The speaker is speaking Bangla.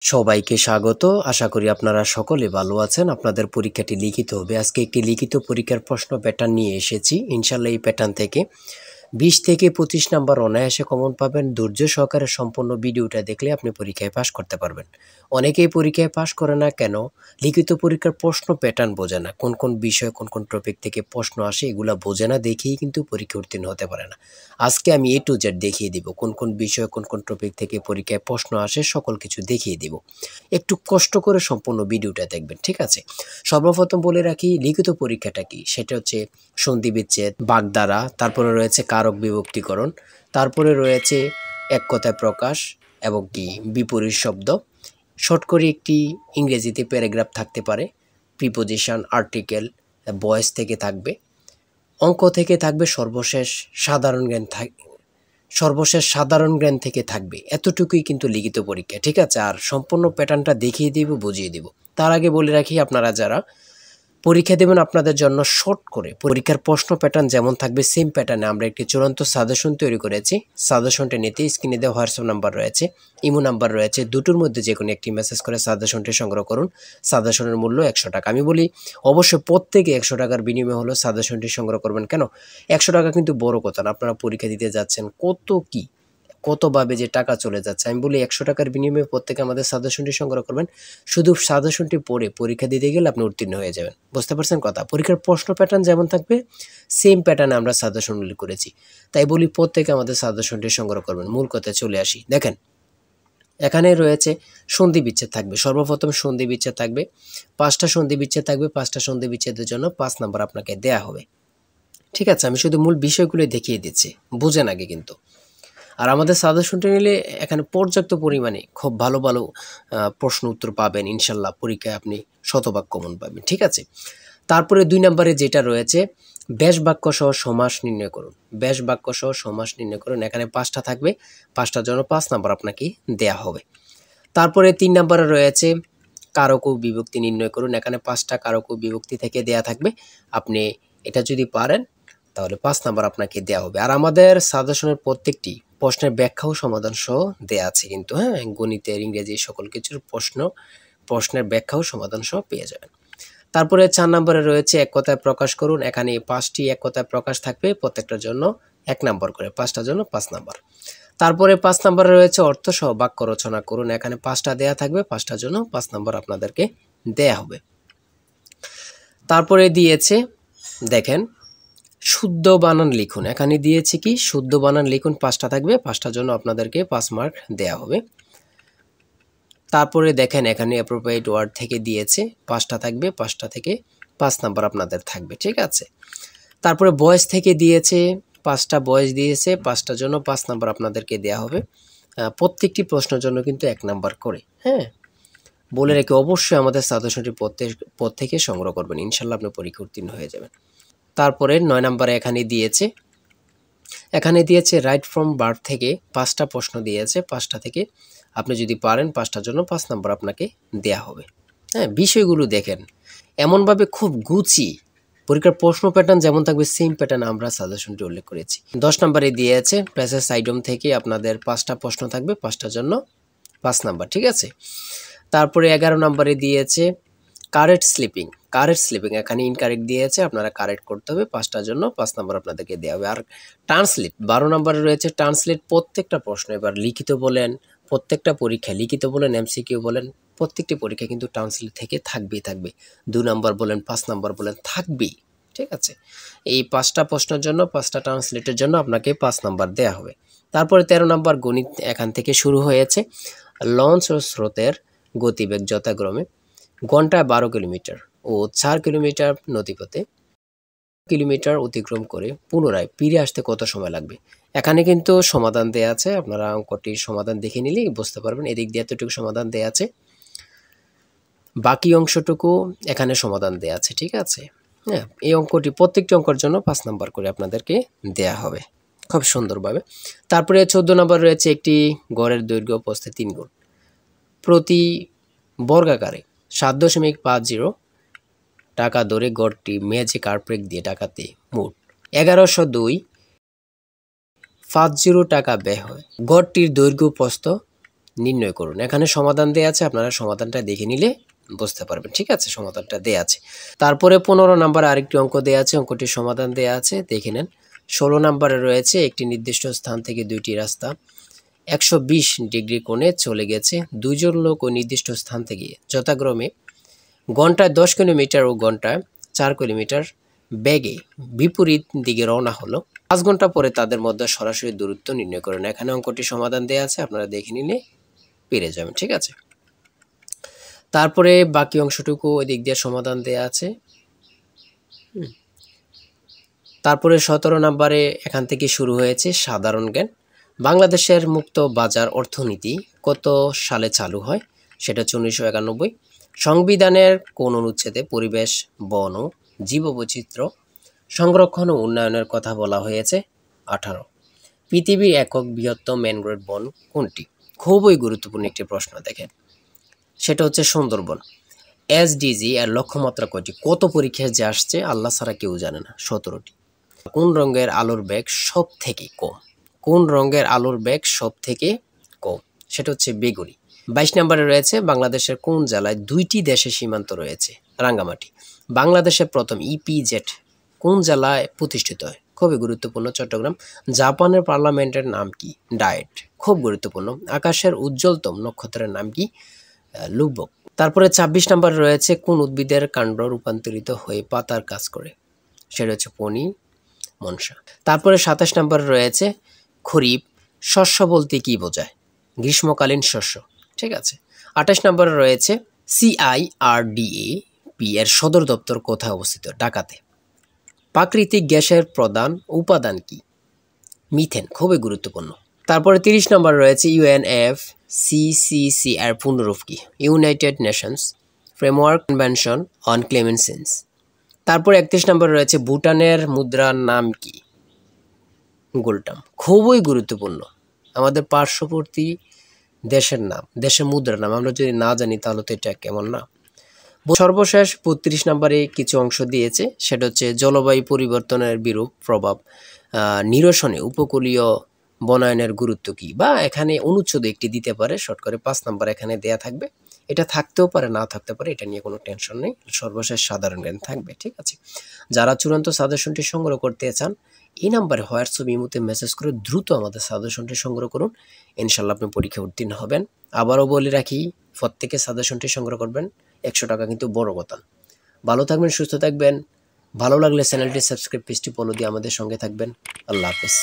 সবাইকে স্বাগত। আশা করি আপনারা সকলে ভালো আছেন। আপনাদের পরীক্ষাটি লিখিত হবে। আজকে একটি লিখিত পরীক্ষার প্রশ্ন প্যাটার্ন নিয়ে এসেছি। ইনশাআল্লাহ এই প্যাটার্ন থেকে 20 থেকে 25 নাম্বার অনায়াসে কমন পাবেন। ধৈর্য সহকারে সম্পূর্ণ ভিডিওটা দেখলে আপনি পরীক্ষায় পাস করতে পারবেন। অনেকেই পরীক্ষায় পাস করে না কেন? লিখিত পরীক্ষার প্রশ্ন প্যাটার্ন বোঝে না। কোন কোন বিষয় কোন কোন টপিক থেকে প্রশ্ন আসে এগুলা বোঝে না দেখেই কিন্তু পরীক্ষা উত্তীর্ণ হতে পারে না। আজকে আমি A to Z দেখিয়ে দিব কোন কোন বিষয় কোন কোন টপিক থেকে পরীক্ষায় প্রশ্ন আসে, সকল কিছু দেখিয়ে দিব। একটু কষ্ট করে সম্পূর্ণ ভিডিওটা দেখবেন, ঠিক আছে? সর্বপ্রথম বলে রাখি লিখিত পরীক্ষাটা কি, সেটা হচ্ছে সন্ধি বিচ্ছেদ, বাগধারা, তারপরে রয়েছে কারক বিভক্তিকরণ, তারপরে রয়েছে এক কথায় প্রকাশ এবং কি বিপরীত শব্দ। শর্ট করে একটি ইংরেজিতে প্যারাগ্রাফ থাকতে পারে, প্রিপোজিশন, আর্টিকেল, ভয়েস থেকে থাকবে, অঙ্ক থেকে থাকবে, সর্বশেষ সাধারণ জ্ঞান থেকে থাকবে। এতটুকুই কিন্তু লিখিত পরীক্ষা, ঠিক আছে? আর সম্পূর্ণ প্যাটার্নটা দেখিয়ে দিব, বুঝিয়ে দিব। তার আগে বলে রাখি, আপনারা যারা পরীক্ষা দেবেন আপনাদের জন্য শর্ট করে পরীক্ষার প্রশ্ন প্যাটার্ন যেমন থাকবে সেম প্যাটার্নে আমরা একটি চূড়ান্ত সাজেশন তৈরি করেছি। সাজেশনটা নিতে স্ক্রিনে দেওয়া হোয়াটসঅ্যাপ নাম্বার রয়েছে, ইমো নাম্বার রয়েছে, দুটোর মধ্যে যে কোনো একটি মেসেজ করে সাজেশনটি সংগ্রহ করুন। সাজেশনের মূল্য 100 টাকা। আমি বলি অবশ্যই প্রত্যেকে 100 টাকার বিনিময়ে হলো সাজেশনটি সংগ্রহ করবেন। কেন 100 টাকা কিন্তু বড় কথা না, আপনারা পরীক্ষা দিতে যাচ্ছেন, কতভাবে যে টাকা চলে যাচ্ছে। আমি বলি 100 টাকার বিনিময়ে প্রত্যেকে আমাদের সাজেশনটি সংগ্রহ করবেন। শুধু সাজেশনটি পড়ে পরীক্ষা দিতে গেলে আপনি উত্তীর্ণ হয়ে যাবেন। বুঝতে পারছেন কথা? পরীক্ষার প্রশ্ন প্যাটার্ন যেমন থাকবে সেম প্যাটার্নে আমরা সাজেশন উল্লেখ করেছি। তাই বলি প্রত্যেকে আমাদের সাজেশনটি সংগ্রহ করবেন। মূল কথায় চলে আসি। দেখেন এখানে রয়েছে সন্ধি বিচ্ছেদ থাকবে। সর্বপ্রথম সন্ধি বিচ্ছেদ থাকবে, 5টা সন্ধি বিচ্ছেদ থাকবে। 5টা সন্ধি বিচ্ছেদের জন্য 5 নাম্বার আপনাকে দেয়া হবে, ঠিক আছে? আমি শুধু মূল বিষয়গুলো দেখিয়ে দিচ্ছি, বুঝেন আগে কিন্তু। আর আমাদের সাজেশনটা নিলে এখানে পর্যাপ্ত পরিমাণে খুব ভালো ভালো প্রশ্ন উত্তর পাবেন। ইনশাল্লাহ পরীক্ষায় আপনি শতভাগ কমন পাবেন, ঠিক আছে? তারপরে 2 নম্বরে যেটা রয়েছে ব্যাস বাক্য সহ সমাস নির্ণয় করুন। ব্যাস বাক্য সহ সমাস নির্ণয় করুন। এখানে 5টা থাকবে, 5টার জন্য 5 নাম্বার আপনাকে দেয়া হবে। তারপরে 3 নম্বরে রয়েছে কারক ও বিভক্তি নির্ণয় করুন। এখানে 5টা কারক ও বিভক্তি থেকে দেয়া থাকবে। আপনি এটা যদি পারেন তাহলে 5 নাম্বার আপনাকে দেয়া হবে। আর আমাদের সাজেশনের প্রত্যেকটি প্রশ্নের ব্যাখ্যা ও সমাধান সহ দেয়া আছে কিন্তু, হ্যাঁ? গণিতের, ইংরেজি সকল কিছুর প্রশ্নের ব্যাখ্যা ও সমাধান সহ পেয়ে যাবেন। তারপরে 4 নম্বরে রয়েছে এক কথায় প্রকাশ করুন। এখানে 5টি এক কথায় প্রকাশ থাকবে, প্রত্যেকটার জন্য 1 নাম্বার করে, 5টার জন্য 5 নাম্বার। তারপরে 5 নম্বরে রয়েছে অর্থ সহ বাক্য রচনা করুন। এখানে 5টা দেয়া থাকবে, 5টার জন্য 5 নাম্বার আপনাদেরকে দেয়া হবে। তারপরে দিয়েছে দেখেন শুদ্ধ বানান লিখুন। এখানে দিয়েছে কি শুদ্ধ বানান লিখুন, 5টা থাকবে, 5টার জন্য আপনাদেরকে 5 মার্ক দেয়া হবে। তারপরে দেখেন এখানে অ্যাপ্রোপ্রিয়েট ওয়ার্ড থেকে দিয়েছে, 5টা থাকবে, 5টা থেকে 5 নাম্বার আপনাদের থাকবে, ঠিক আছে? তারপরে ভয়েস থেকে দিয়েছে, 5টা ভয়েস দিয়েছে, 5টার জন্য 5 নাম্বার আপনাদেরকে দেয়া হবে। প্রত্যেকটি প্রশ্নের জন্য কিন্তু 1 নাম্বার করে, হ্যাঁ? বলে রেখে অবশ্যই আমাদের সাজেশনটি পদ থেকে সংগ্রহ করবেন। ইনশাল্লাহ আপনি পরীক্ষা উত্তীর্ণ হয়ে যাবেন। তারপরে 9 নম্বরে এখানে দিয়েছে রাইট ফ্রম বার্থ থেকে 5টা প্রশ্ন দিয়েছে। 5টা থেকে আপনি যদি পারেন 5টার জন্য 5 নাম্বার আপনাকে দেয়া হবে, হ্যাঁ? বিষয়গুলো দেখেন এমনভাবে খুব গুছিয়ে পরীক্ষার প্রশ্ন প্যাটার্ন যেমন থাকবে সেম প্যাটার্ন আমরা সাজেশনটি উল্লেখ করেছি। 10 নম্বরে দিয়েছে প্যাসেজ আইটেম থেকে আপনাদের 5টা প্রশ্ন থাকবে, 5টার জন্য 5 নাম্বার, ঠিক আছে? তারপরে 11 নম্বরে দিয়েছে কারেক্ট স্লিপিং এখানে ইনকারেক্ট দিয়েছে, আপনারা কারেক্ট করতে হবে। 5টার জন্য 5 নাম্বার আপনাদেরকে দেওয়া হবে। আর ট্রান্সলেট 12 নম্বরে রয়েছে ট্রান্সলেট, প্রত্যেকটা প্রশ্ন এবার লিখিত বলেন, প্রত্যেকটা পরীক্ষা লিখিত বলেন, এমসিকিউ বলেন, প্রত্যেকটি পরীক্ষা কিন্তু ট্রান্সলেট থেকে থাকবেই। 2 নাম্বার বলেন, 5 নাম্বার বলেন, থাকবেই, ঠিক আছে? এই 5টা প্রশ্নের জন্য 5টা ট্রান্সলেটের জন্য আপনাকে 5 নাম্বার দেয়া হবে। তারপরে 13 নাম্বার গণিত এখান থেকে শুরু হয়েছে। লঞ্চ ও স্রোতের গতিবেগ যথাক্রমে ঘন্টায় 12 কিলোমিটার ও 4 কিলোমিটার নদীপথে কিলোমিটার অতিক্রম করে পুনরায় ফিরে আসতে কত সময় লাগবে? এখানে কিন্তু সমাধান দেয়া আছে, আপনারা অঙ্কটির সমাধান দেখে নিলেই বুঝতে পারবেন। এদিক দিয়ে এতটুকু সমাধান দেয়া আছে, বাকি অংশটুকু এখানে সমাধান দেয়া আছে, ঠিক আছে? হ্যাঁ, এই অঙ্কটি প্রত্যেকটি অঙ্কের জন্য 5 নাম্বার করে আপনাদেরকে দেয়া হবে খুব সুন্দরভাবে। তারপরে 14 নম্বর রয়েছে একটি গড়ের দৈর্ঘ্য প্রস্থে 3 গুণ প্রতি বর্গাকারে 7.50 টাকা দরে গড়টি ম্যাজিক কার্পেট দিয়ে টাকাতে মোট 1102.50 টাকা ব্যয় হয়। গড়টির দৈর্ঘ্য প্রস্থ নির্ণয় করুন। এখানে সমাধান দেয়া আছে, আপনারা সমাধানটা দেখে নিলে বুঝতে পারবেন। ঠিক আছে, সমাধানটা দেয়া আছে। তারপরে 15 নম্বরে আরেকটি অঙ্ক দেয়া আছে, অঙ্কটির সমাধান দেয়া আছে, দেখে নেন। 16 নম্বরে রয়েছে একটি নির্দিষ্ট স্থান থেকে দুইটি রাস্তা 120 ডিগ্রি কোণে চলে গেছে। দুইজন লোক ওই নির্দিষ্ট স্থান থেকে যথাক্রমে ঘন্টায় 10 কিলোমিটার ও ঘন্টায় 4 কিলোমিটার বেগে বিপরীত দিকে রওনা হলো। 5 ঘন্টা পরে তাদের মধ্যে সরাসরি দূরত্ব নির্ণয় করুন। এখানে অঙ্কটি সমাধান দেয়া আছে, আপনারা দেখে নিলে পেরে যাবেন। ঠিক আছে, তারপরে বাকি অংশটুকু ওই দিক দিয়ে সমাধান দেয়া আছে। তারপরে 17 নম্বরে এখান থেকে শুরু হয়েছে সাধারণ জ্ঞান। বাংলাদেশের মুক্ত বাজার অর্থনীতি কত সালে চালু হয়? সেটা হচ্ছে 1991। সংবিধানের কোন অনুচ্ছেদে পরিবেশ, বন ও জীববৈচিত্র্য সংরক্ষণ ও উন্নয়নের কথা বলা হয়েছে? 18। পৃথিবীর একক বৃহত্তম ম্যানগ্রোভ বন কোনটি? খুবই গুরুত্বপূর্ণ একটি প্রশ্ন, দেখেন, সেটা হচ্ছে সুন্দরবন। এসডিজি এর লক্ষ্যমাত্রা কয়টি? কত পরীক্ষায় যে আসছে আল্লাহ ছাড়া কেউ জানে না, 17টি। কোন রঙের আলোর বেগ সব থেকে কম? কোন রঙের আলোর বেগ সব থেকে কম? সেটা হচ্ছে বেগুনি। 22 নম্বরে রয়েছে বাংলাদেশের কোন জেলায় 2টি দেশের সীমান্ত রয়েছে? রাঙ্গামাটি। বাংলাদেশের প্রথম ইপিজেড কোন জেলায় প্রতিষ্ঠিত হয়? খুবই গুরুত্বপূর্ণ, চট্টগ্রাম। জাপানের পার্লামেন্টের নাম কি? ডায়েট। খুব গুরুত্বপূর্ণ। আকাশের উজ্জ্বলতম নক্ষত্রের নাম কি? লুব্বক। তারপরে 26 নম্বরে রয়েছে কোন উদ্ভিদের কাণ্ড রূপান্তরিত হয়ে পাতার কাজ করে? সেটা হচ্ছে পনি মনসা। তারপরে 27 নম্বরে রয়েছে খরিফ শস্য বলতে কি বোঝায়? গ্রীষ্মকালীন শস্য। ঠিক আছে। 28 নম্বরে রয়েছে CIRDAP এর সদর দপ্তর কোথায় অবস্থিত? ঢাকাতে। প্রাকৃতিক গ্যাসের প্রধান উপাদান কি? মিথেন। খুবই গুরুত্বপূর্ণ। তারপরে 30 নম্বরে রয়েছে UNFCCC এর পূর্ণরূপ কি? United Nations framework convention on climate change. তারপর 31 নম্বরে রয়েছে ভুটানের মুদ্রার নাম কি? গোল্টাম। খুবই গুরুত্বপূর্ণ, আমাদের পার্শ্ববর্তী দেশের নাম, দেশের মুদ্রার নাম আমরা যদি না জানি তাহলে তো এটা কেমন না। সর্বশেষ 32 নম্বরে কিছু অংশ দিয়েছে, সেটা হচ্ছে জলবায়ু পরিবর্তনের বিরূপ প্রভাব নিরসনে উপকূলীয় বনায়নের গুরুত্ব কি, বা এখানে অনুচ্ছেদ একটি দিতে পারে, শর্ট করে 5 নম্বর এখানে দেয়া থাকবে। এটা থাকতেও পারে, না থাকতে পারে, এটা নিয়ে কোনো টেনশন নেই। সর্বশেষ সাধারণ জ্ঞান থাকবে। ঠিক আছে, যারা চূড়ান্ত সাজেশনটি সংগ্রহ করতে চান এই নাম্বারে হোয়াটসঅ্যাপ ইমোতে মেসেজ করে দ্রুত আমাদের সাজেশনটি সংগ্রহ করুন, ইনশাল্লাহ আপনি পরীক্ষা উত্তীর্ণ হবেন। আবারও বলে রাখি, প্রত্যেকে সাজেশনটি সংগ্রহ করবেন, 100 টাকা কিন্তু বড় কথা। ভালো থাকবেন, সুস্থ থাকবেন। ভালো লাগলে চ্যানেলটি সাবস্ক্রাইব, পেজটি ফলো দিয়ে আমাদের সঙ্গে থাকবেন। আল্লাহ হাফেজ।